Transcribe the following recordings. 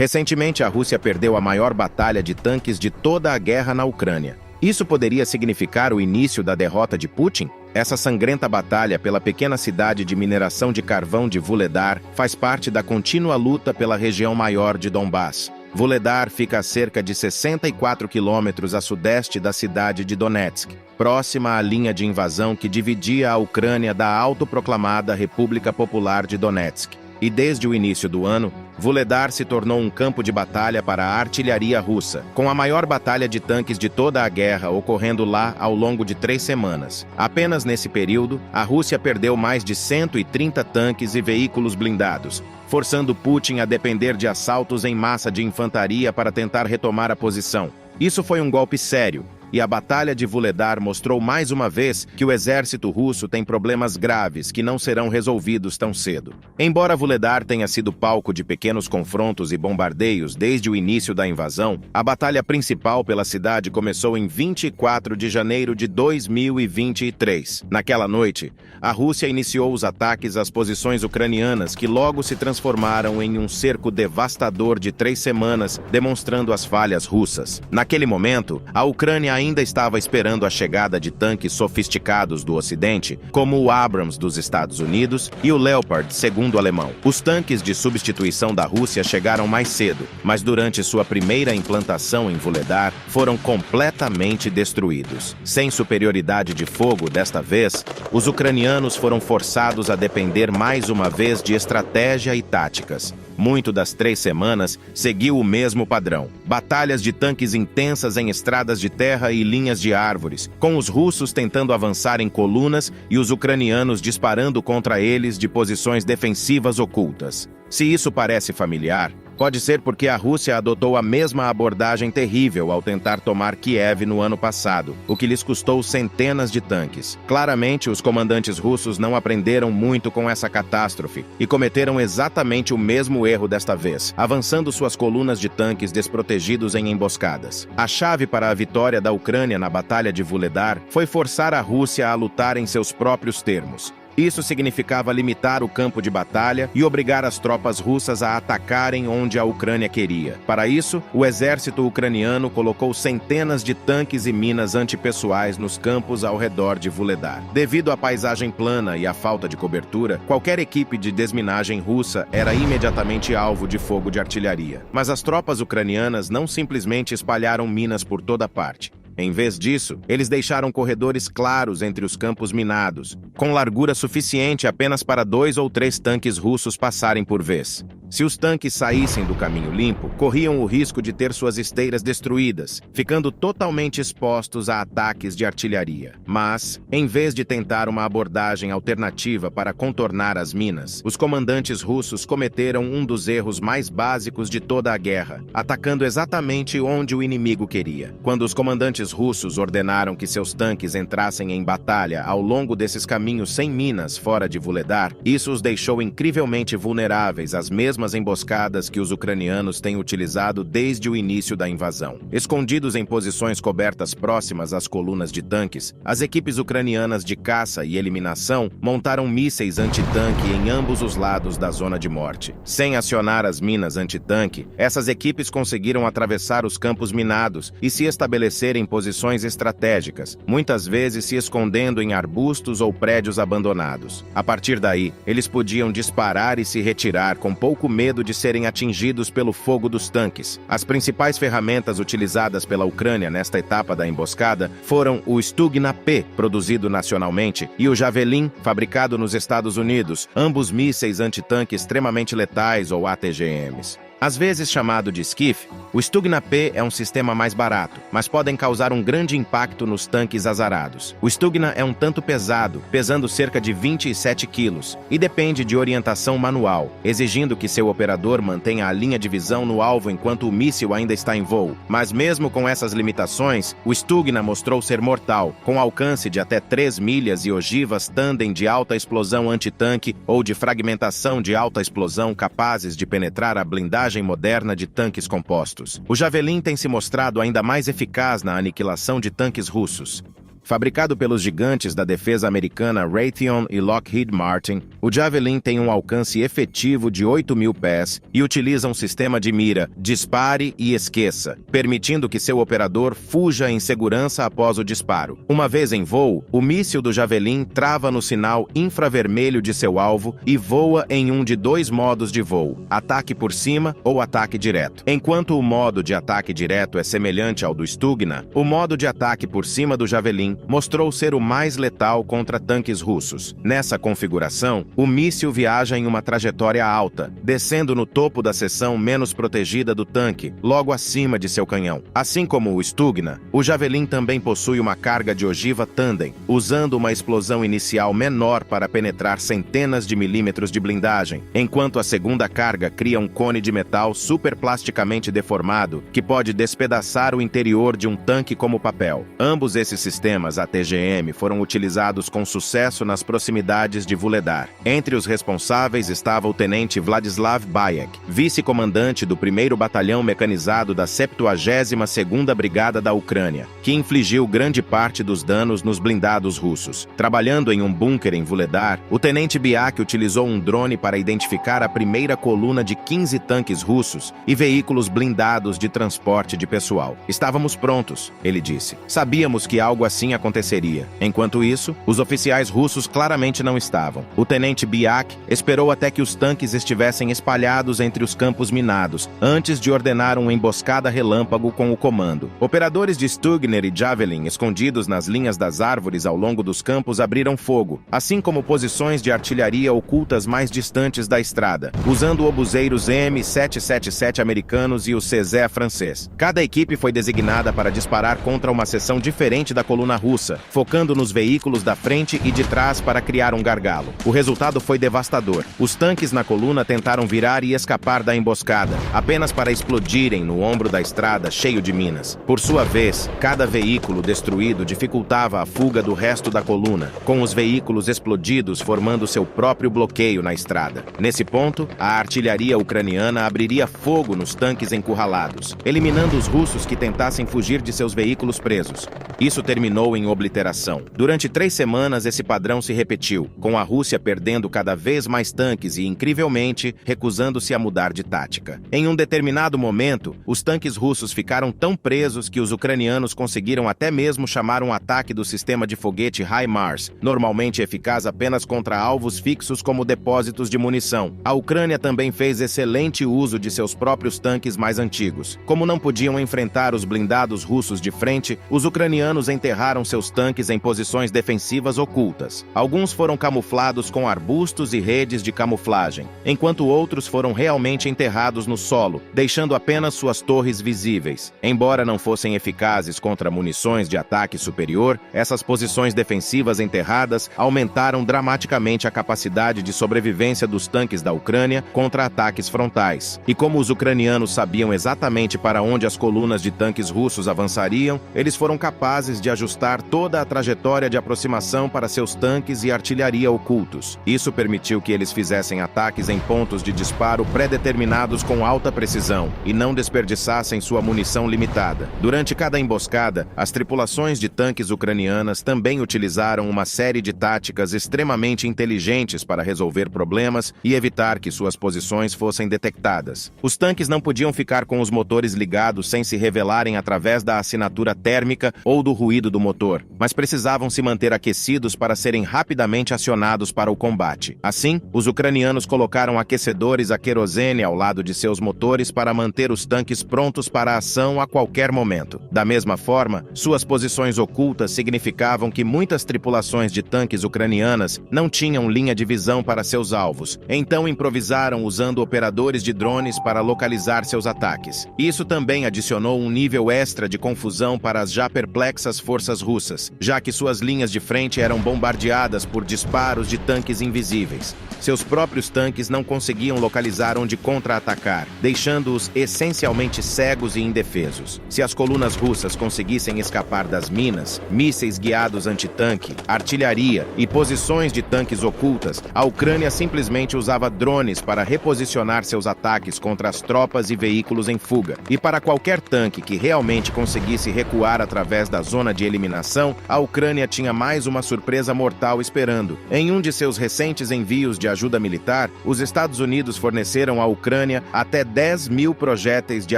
Recentemente, a Rússia perdeu a maior batalha de tanques de toda a guerra na Ucrânia. Isso poderia significar o início da derrota de Putin? Essa sangrenta batalha pela pequena cidade de mineração de carvão de Vuhledar faz parte da contínua luta pela região maior de Donbass. Vuhledar fica a cerca de 64 quilômetros a sudeste da cidade de Donetsk, próxima à linha de invasão que dividia a Ucrânia da autoproclamada República Popular de Donetsk. E desde o início do ano, Vuhledar se tornou um campo de batalha para a artilharia russa, com a maior batalha de tanques de toda a guerra ocorrendo lá ao longo de 3 semanas. Apenas nesse período, a Rússia perdeu mais de 130 tanques e veículos blindados, forçando Putin a depender de assaltos em massa de infantaria para tentar retomar a posição. Isso foi um golpe sério, e a Batalha de Vuhledar mostrou mais uma vez que o exército russo tem problemas graves que não serão resolvidos tão cedo. Embora Vuhledar tenha sido palco de pequenos confrontos e bombardeios desde o início da invasão, a batalha principal pela cidade começou em 24 de janeiro de 2023. Naquela noite, a Rússia iniciou os ataques às posições ucranianas que logo se transformaram em um cerco devastador de 3 semanas, demonstrando as falhas russas. Naquele momento, a Ucrânia ainda estava esperando a chegada de tanques sofisticados do Ocidente, como o Abrams dos Estados Unidos e o Leopard segundo alemão. Os tanques de substituição da Rússia chegaram mais cedo, mas durante sua primeira implantação em Vuhledar, foram completamente destruídos. Sem superioridade de fogo desta vez, os ucranianos foram forçados a depender mais uma vez de estratégia e táticas. Muito das 3 semanas seguiu o mesmo padrão. Batalhas de tanques intensas em estradas de terra e linhas de árvores, com os russos tentando avançar em colunas e os ucranianos disparando contra eles de posições defensivas ocultas. Se isso parece familiar, pode ser porque a Rússia adotou a mesma abordagem terrível ao tentar tomar Kiev no ano passado, o que lhes custou centenas de tanques. Claramente, os comandantes russos não aprenderam muito com essa catástrofe e cometeram exatamente o mesmo erro desta vez, avançando suas colunas de tanques desprotegidos em emboscadas. A chave para a vitória da Ucrânia na Batalha de Vuhledar foi forçar a Rússia a lutar em seus próprios termos. Isso significava limitar o campo de batalha e obrigar as tropas russas a atacarem onde a Ucrânia queria. Para isso, o exército ucraniano colocou centenas de tanques e minas antipessoais nos campos ao redor de Vuhledar. Devido à paisagem plana e à falta de cobertura, qualquer equipe de desminagem russa era imediatamente alvo de fogo de artilharia. Mas as tropas ucranianas não simplesmente espalharam minas por toda parte. Em vez disso, eles deixaram corredores claros entre os campos minados, com largura suficiente apenas para 2 ou 3 tanques russos passarem por vez. Se os tanques saíssem do caminho limpo, corriam o risco de ter suas esteiras destruídas, ficando totalmente expostos a ataques de artilharia. Mas, em vez de tentar uma abordagem alternativa para contornar as minas, os comandantes russos cometeram um dos erros mais básicos de toda a guerra, atacando exatamente onde o inimigo queria. Quando os comandantes russos ordenaram que seus tanques entrassem em batalha ao longo desses caminhos sem minas fora de Vuhledar, isso os deixou incrivelmente vulneráveis às mesmas emboscadas que os ucranianos têm utilizado desde o início da invasão. Escondidos em posições cobertas próximas às colunas de tanques, as equipes ucranianas de caça e eliminação montaram mísseis antitanque em ambos os lados da zona de morte. Sem acionar as minas antitanque, essas equipes conseguiram atravessar os campos minados e se estabelecer em posições estratégicas, muitas vezes se escondendo em arbustos ou prédios abandonados. A partir daí, eles podiam disparar e se retirar com pouco medo de serem atingidos pelo fogo dos tanques. As principais ferramentas utilizadas pela Ucrânia nesta etapa da emboscada foram o Stugna P, produzido nacionalmente, e o Javelin, fabricado nos Estados Unidos, ambos mísseis antitanque extremamente letais ou ATGMs. Às vezes chamado de Skiff, o Stugna P é um sistema mais barato, mas podem causar um grande impacto nos tanques azarados. O Stugna é um tanto pesado, pesando cerca de 27 quilos, e depende de orientação manual, exigindo que seu operador mantenha a linha de visão no alvo enquanto o míssil ainda está em voo. Mas mesmo com essas limitações, o Stugna mostrou ser mortal, com alcance de até 3 milhas e ogivas tandem de alta explosão antitanque ou de fragmentação de alta explosão capazes de penetrar a blindagem moderna de tanques compostos. O Javelin tem se mostrado ainda mais eficaz na aniquilação de tanques russos. Fabricado pelos gigantes da defesa americana Raytheon e Lockheed Martin, o Javelin tem um alcance efetivo de 8.000 pés e utiliza um sistema de mira dispare e esqueça, permitindo que seu operador fuja em segurança após o disparo. Uma vez em voo, o míssil do Javelin trava no sinal infravermelho de seu alvo e voa em um de dois modos de voo, ataque por cima ou ataque direto. Enquanto o modo de ataque direto é semelhante ao do Stugna, o modo de ataque por cima do Javelin mostrou ser o mais letal contra tanques russos. Nessa configuração, o míssil viaja em uma trajetória alta, descendo no topo da seção menos protegida do tanque, logo acima de seu canhão. Assim como o Stugna, o Javelin também possui uma carga de ogiva tandem, usando uma explosão inicial menor para penetrar centenas de milímetros de blindagem, enquanto a segunda carga cria um cone de metal superplasticamente deformado que pode despedaçar o interior de um tanque como papel. Ambos esses sistemas ATGM foram utilizados com sucesso nas proximidades de Vuhledar. Entre os responsáveis estava o tenente Vladislav Bayek, vice-comandante do 1º Batalhão Mecanizado da 72ª Brigada da Ucrânia, que infligiu grande parte dos danos nos blindados russos. Trabalhando em um bunker em Vuhledar, o tenente Biak utilizou um drone para identificar a primeira coluna de 15 tanques russos e veículos blindados de transporte de pessoal. Estávamos prontos, ele disse. Sabíamos que algo assim aconteceria. Enquanto isso, os oficiais russos claramente não estavam. O tenente Biak esperou até que os tanques estivessem espalhados entre os campos minados, antes de ordenar uma emboscada relâmpago com o comando. Operadores de Stugner e Javelin, escondidos nas linhas das árvores ao longo dos campos, abriram fogo, assim como posições de artilharia ocultas mais distantes da estrada, usando obuseiros M777 americanos e o CZ francês. Cada equipe foi designada para disparar contra uma seção diferente da coluna russa, focando nos veículos da frente e de trás para criar um gargalo. O resultado foi devastador. Os tanques na coluna tentaram virar e escapar da emboscada, apenas para explodirem no ombro da estrada cheio de minas. Por sua vez, cada veículo destruído dificultava a fuga do resto da coluna, com os veículos explodidos formando seu próprio bloqueio na estrada. Nesse ponto, a artilharia ucraniana abriria fogo nos tanques encurralados, eliminando os russos que tentassem fugir de seus veículos presos. Isso terminou em obliteração. Durante 3 semanas, esse padrão se repetiu, com a Rússia perdendo cada vez mais tanques e, incrivelmente, recusando-se a mudar de tática. Em um determinado momento, os tanques russos ficaram tão presos que os ucranianos conseguiram até mesmo chamar um ataque do sistema de foguete HIMARS, normalmente eficaz apenas contra alvos fixos como depósitos de munição. A Ucrânia também fez excelente uso de seus próprios tanques mais antigos. Como não podiam enfrentar os blindados russos de frente, os ucranianos enterraram seus tanques em posições defensivas ocultas. Alguns foram camuflados com arbustos e redes de camuflagem, enquanto outros foram realmente enterrados no solo, deixando apenas suas torres visíveis. Embora não fossem eficazes contra munições de ataque superior, essas posições defensivas enterradas aumentaram dramaticamente a capacidade de sobrevivência dos tanques da Ucrânia contra ataques frontais. E como os ucranianos sabiam exatamente para onde as colunas de tanques russos avançariam, eles foram capazes de ajustar toda a trajetória de aproximação para seus tanques e artilharia ocultos. Isso permitiu que eles fizessem ataques em pontos de disparo pré-determinados com alta precisão e não desperdiçassem sua munição limitada. Durante cada emboscada, as tripulações de tanques ucranianas também utilizaram uma série de táticas extremamente inteligentes para resolver problemas e evitar que suas posições fossem detectadas. Os tanques não podiam ficar com os motores ligados sem se revelarem através da assinatura térmica ou do ruído do motor, mas precisavam se manter aquecidos para serem rapidamente acionados para o combate. Assim, os ucranianos colocaram aquecedores a querosene ao lado de seus motores para manter os tanques prontos para a ação a qualquer momento. Da mesma forma, suas posições ocultas significavam que muitas tripulações de tanques ucranianas não tinham linha de visão para seus alvos, então improvisaram usando operadores de drones para localizar seus ataques. Isso também adicionou um nível extra de confusão para as já perplexas forças russas, já que suas linhas de frente eram bombardeadas por disparos de tanques invisíveis. Seus próprios tanques não conseguiam localizar onde contra-atacar, deixando-os essencialmente cegos e indefesos. Se as colunas russas conseguissem escapar das minas, mísseis guiados antitanque, artilharia e posições de tanques ocultas, a Ucrânia simplesmente usava drones para reposicionar seus ataques contra as tropas e veículos em fuga. E para qualquer tanque que realmente conseguisse recuar através da zona de eliminação, eliminação, a Ucrânia tinha mais uma surpresa mortal esperando. Em um de seus recentes envios de ajuda militar, os Estados Unidos forneceram à Ucrânia até 10.000 projéteis de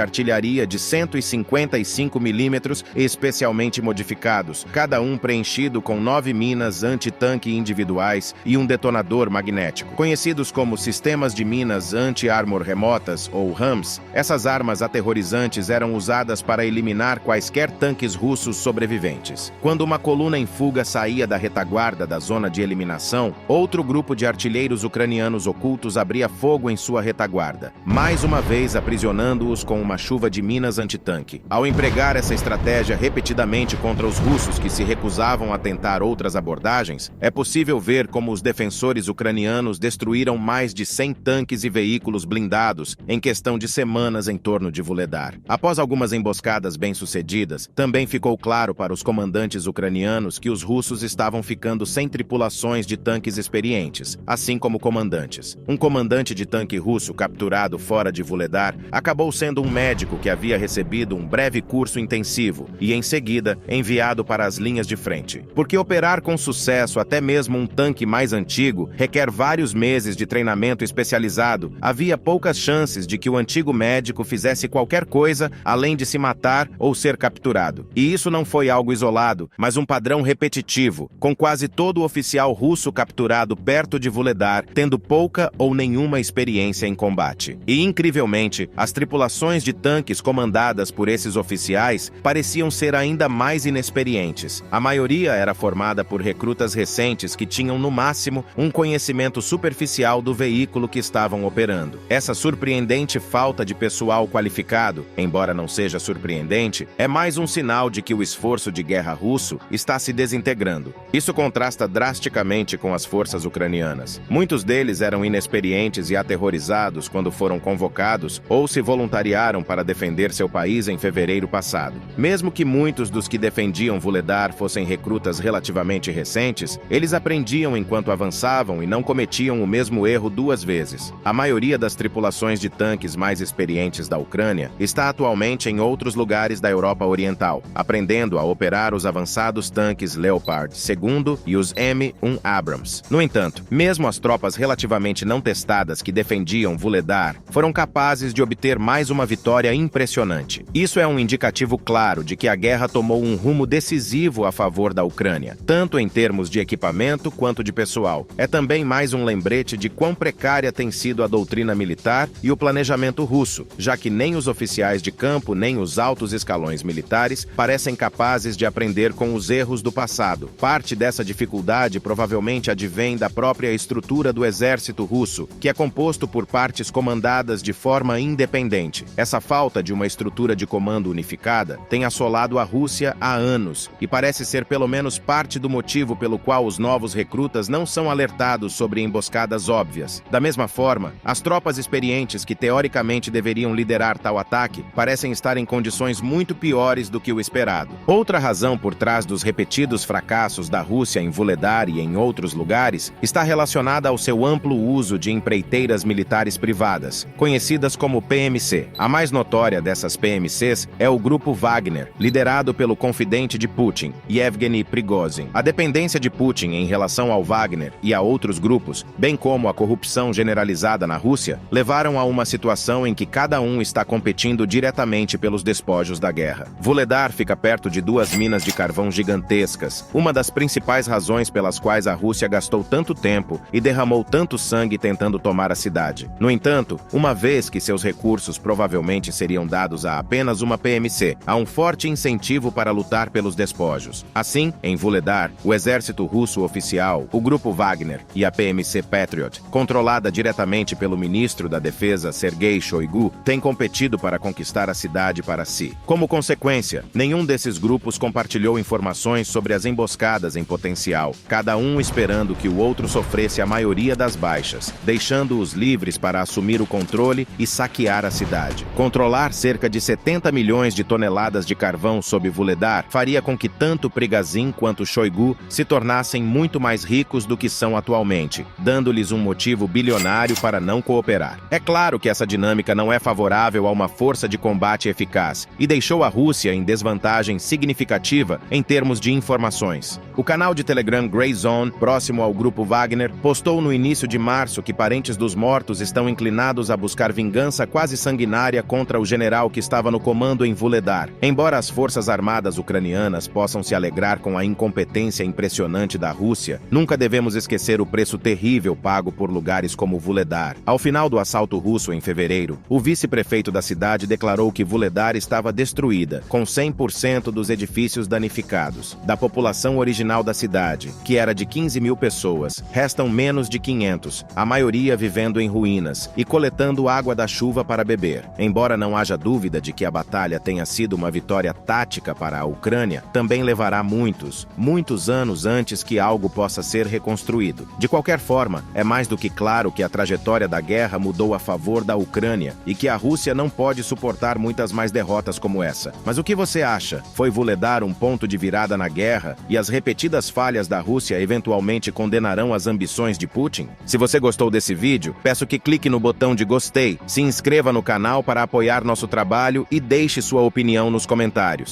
artilharia de 155 milímetros especialmente modificados, cada um preenchido com 9 minas anti-tanque individuais e um detonador magnético. Conhecidos como sistemas de minas anti-armor remotas, ou RAMs, essas armas aterrorizantes eram usadas para eliminar quaisquer tanques russos sobreviventes. Quando uma coluna em fuga saía da retaguarda da zona de eliminação, outro grupo de artilheiros ucranianos ocultos abria fogo em sua retaguarda, mais uma vez aprisionando-os com uma chuva de minas antitanque. Ao empregar essa estratégia repetidamente contra os russos que se recusavam a tentar outras abordagens, é possível ver como os defensores ucranianos destruíram mais de 100 tanques e veículos blindados em questão de semanas em torno de Vuhledar. Após algumas emboscadas bem-sucedidas, também ficou claro para os comandantes ucranianos que os russos estavam ficando sem tripulações de tanques experientes, assim como comandantes. Um comandante de tanque russo capturado fora de Vuhledar acabou sendo um médico que havia recebido um breve curso intensivo e, em seguida, enviado para as linhas de frente. Porque operar com sucesso até mesmo um tanque mais antigo requer vários meses de treinamento especializado, havia poucas chances de que o antigo médico fizesse qualquer coisa além de se matar ou ser capturado. E isso não foi algo isolado, mas um padrão repetitivo, com quase todo oficial russo capturado perto de Vuhledar tendo pouca ou nenhuma experiência em combate. E, incrivelmente, as tripulações de tanques comandadas por esses oficiais pareciam ser ainda mais inexperientes. A maioria era formada por recrutas recentes que tinham, no máximo, um conhecimento superficial do veículo que estavam operando. Essa surpreendente falta de pessoal qualificado, embora não seja surpreendente, é mais um sinal de que o esforço de guerra russo está se desintegrando. Isso contrasta drasticamente com as forças ucranianas. Muitos deles eram inexperientes e aterrorizados quando foram convocados ou se voluntariaram para defender seu país em fevereiro passado. Mesmo que muitos dos que defendiam Vuhledar fossem recrutas relativamente recentes, eles aprendiam enquanto avançavam e não cometiam o mesmo erro duas vezes. A maioria das tripulações de tanques mais experientes da Ucrânia está atualmente em outros lugares da Europa Oriental, aprendendo a operar os avançados tanques Leopard 2 e os M1 Abrams. No entanto, mesmo as tropas relativamente não testadas que defendiam Vuhledar foram capazes de obter mais uma vitória impressionante. Isso é um indicativo claro de que a guerra tomou um rumo decisivo a favor da Ucrânia, tanto em termos de equipamento quanto de pessoal. É também mais um lembrete de quão precária tem sido a doutrina militar e o planejamento russo, já que nem os oficiais de campo nem os altos escalões militares parecem capazes de aprender com os erros do passado. Parte dessa dificuldade provavelmente advém da própria estrutura do exército russo, que é composto por partes comandadas de forma independente. Essa falta de uma estrutura de comando unificada tem assolado a Rússia há anos e parece ser pelo menos parte do motivo pelo qual os novos recrutas não são alertados sobre emboscadas óbvias. Da mesma forma, as tropas experientes que teoricamente deveriam liderar tal ataque parecem estar em condições muito piores do que o esperado. Outra razão por trás dos repetidos fracassos da Rússia em Vuhledar e em outros lugares está relacionada ao seu amplo uso de empreiteiras militares privadas, conhecidas como PMC. A mais notória dessas PMCs é o Grupo Wagner, liderado pelo confidente de Putin, Yevgeny Prigozhin. A dependência de Putin em relação ao Wagner e a outros grupos, bem como a corrupção generalizada na Rússia, levaram a uma situação em que cada um está competindo diretamente pelos despojos da guerra. Vuhledar fica perto de duas minas de carvão gigantescas, uma das principais razões pelas quais a Rússia gastou tanto tempo e derramou tanto sangue tentando tomar a cidade. No entanto, uma vez que seus recursos provavelmente seriam dados a apenas uma PMC, há um forte incentivo para lutar pelos despojos. Assim, em Vuhledar, o exército russo oficial, o Grupo Wagner e a PMC Patriot, controlada diretamente pelo ministro da Defesa Sergei Shoigu, têm competido para conquistar a cidade para si. Como consequência, nenhum desses grupos compartilhou informações sobre as emboscadas em potencial, cada um esperando que o outro sofresse a maioria das baixas, deixando-os livres para assumir o controle e saquear a cidade. Controlar cerca de 70 milhões de toneladas de carvão sob Vuhledar faria com que tanto Prigozhin quanto Shoigu se tornassem muito mais ricos do que são atualmente, dando-lhes um motivo bilionário para não cooperar. É claro que essa dinâmica não é favorável a uma força de combate eficaz e deixou a Rússia em desvantagem significativa positiva em termos de informações. O canal de Telegram Grey Zone, próximo ao grupo Wagner, postou no início de março que parentes dos mortos estão inclinados a buscar vingança quase sanguinária contra o general que estava no comando em Vuhledar. Embora as forças armadas ucranianas possam se alegrar com a incompetência impressionante da Rússia, nunca devemos esquecer o preço terrível pago por lugares como Vuhledar. Ao final do assalto russo em fevereiro, o vice-prefeito da cidade declarou que Vuhledar estava destruída, com 100% dos edifícios danificados. Da população original da cidade, que era de 15 mil pessoas, restam menos de 500, a maioria vivendo em ruínas e coletando água da chuva para beber. Embora não haja dúvida de que a batalha tenha sido uma vitória tática para a Ucrânia, também levará muitos anos antes que algo possa ser reconstruído. De qualquer forma, é mais do que claro que a trajetória da guerra mudou a favor da Ucrânia e que a Rússia não pode suportar muitas mais derrotas como essa. Mas o que você acha? Foi Vuhledar um ponto de virada na guerra e as repetidas falhas da Rússia eventualmente condenarão as ambições de Putin? Se você gostou desse vídeo, peço que clique no botão de gostei, se inscreva no canal para apoiar nosso trabalho e deixe sua opinião nos comentários.